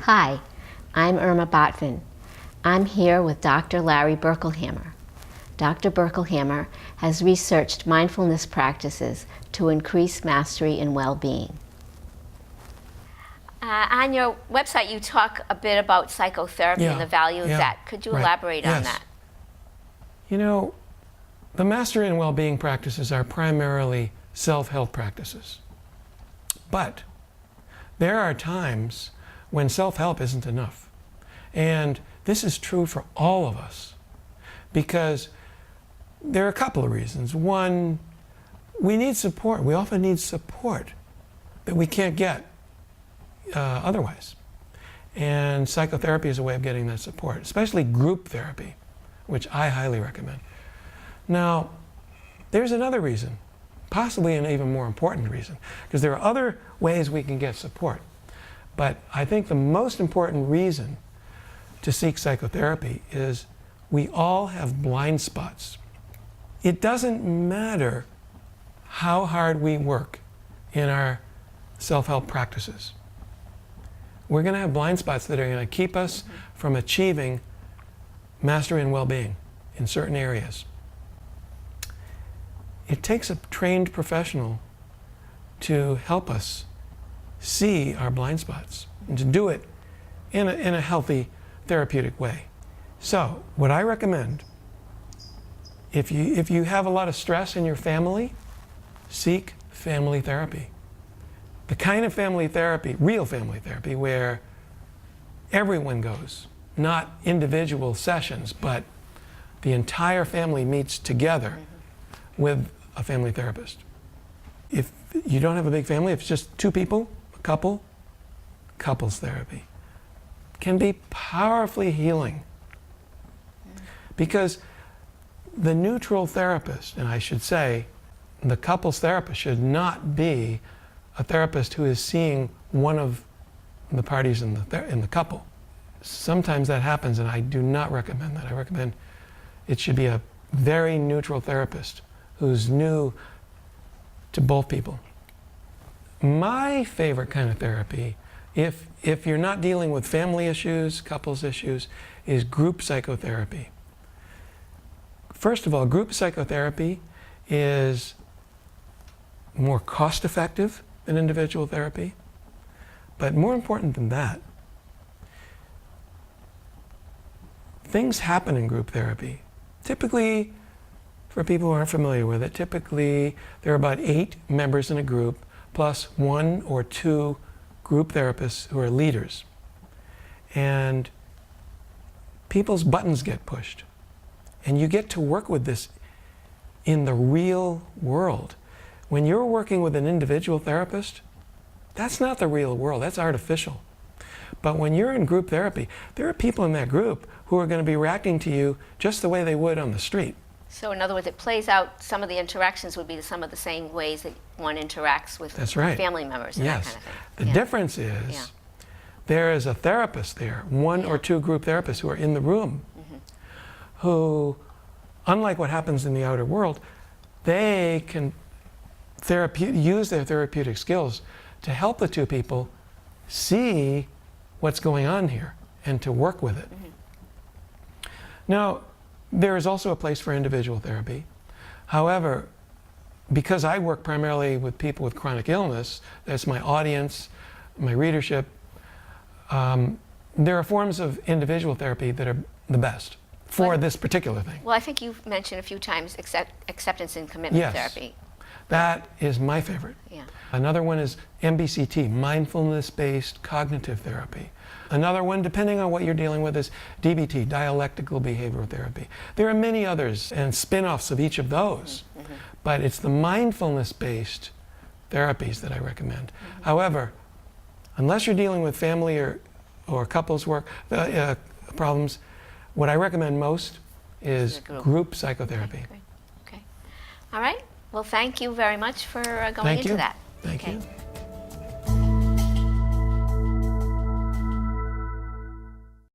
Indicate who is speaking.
Speaker 1: Hi, I'm Irma Botvin. I'm here with Dr. Larry Berkelhammer. Dr. Berkelhammer has researched mindfulness practices to increase mastery and well-being. On your website, you talk a bit about psychotherapy and the value of that. Could you elaborate on that?
Speaker 2: You know, the mastery and well-being practices are primarily self-help practices. But there are times when self-help isn't enough. And this is true for all of us because there are a couple of reasons. One, we need support. We often need support that we can't get otherwise. And psychotherapy is a way of getting that support, especially group therapy, which I highly recommend. Now, there's another reason, possibly an even more important reason, because there are other ways we can get support. But I think the most important reason to seek psychotherapy is we all have blind spots. It doesn't matter how hard we work in our self-help practices. We're going to have blind spots that are going to keep us from achieving mastery and well-being in certain areas. It takes a trained professional to help us see our blind spots and to do it in a healthy, therapeutic way. So, what I recommend, if you have a lot of stress in your family, seek family therapy. The kind of family therapy, real family therapy, where everyone goes, not individual sessions, but the entire family meets together with a family therapist. If you don't have a big family, if it's just two people, a couple, couples therapy can be powerfully healing. Because the neutral therapist, and I should say, the couples therapist should not be a therapist who is seeing one of the parties in the couple. Sometimes that happens, and I do not recommend that. I recommend it should be a very neutral therapist who's new to both people. My favorite kind of therapy, if you're not dealing with family issues, couples issues, is group psychotherapy. First of all, group psychotherapy is more cost-effective than individual therapy. But more important than that, things happen in group therapy. Typically, for people who aren't familiar with it, typically there are about 8 members in a group plus 1 or 2 group therapists who are leaders. And people's buttons get pushed. And you get to work with this in the real world. When you're working with an individual therapist, that's not the real world, that's artificial. But when you're in group therapy, there are people in that group who are going to be reacting to you just the way they would on the street.
Speaker 1: So in other words, it plays out, some of the interactions would be some of the same ways that one interacts with family members and that kind of thing.
Speaker 2: The difference is there is a therapist there, 1 or 2 group therapists who are in the room, who, unlike what happens in the outer world, they can use their therapeutic skills to help the 2 people see what's going on here and to work with it. Now, there is also a place for individual therapy. However, because I work primarily with people with chronic illness, that's my audience, my readership, there are forms of individual therapy that are the best for this particular thing.
Speaker 1: Well, I think you've mentioned a few times acceptance and commitment therapy.
Speaker 2: That is my favorite. Another one is MBCT, Mindfulness-Based Cognitive Therapy. Another one, depending on what you're dealing with, is DBT, Dialectical Behavioral Therapy. There are many others and spin-offs of each of those, but it's the mindfulness-based therapies that I recommend. However, unless you're dealing with family or couples work problems, what I recommend most is group psychotherapy.
Speaker 1: Okay. All right. Well, thank you very much for going into that.
Speaker 2: Thank you.